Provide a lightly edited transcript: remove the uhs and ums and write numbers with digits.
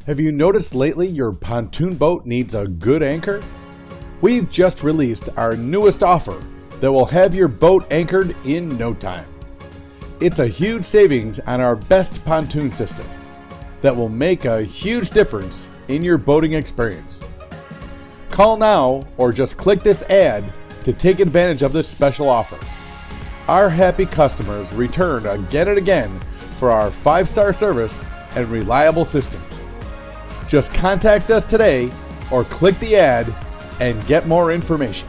Have you noticed lately your pontoon boat needs a good anchor? We've just released our newest offer that will have your boat anchored in no time. It's a huge savings on our best pontoon system that will make a huge difference in your boating experience. Call now or just click this ad to take advantage of this special offer. Our happy customers return again and again for our 5-star service and reliable systems. Just contact us today or click the ad and get more information.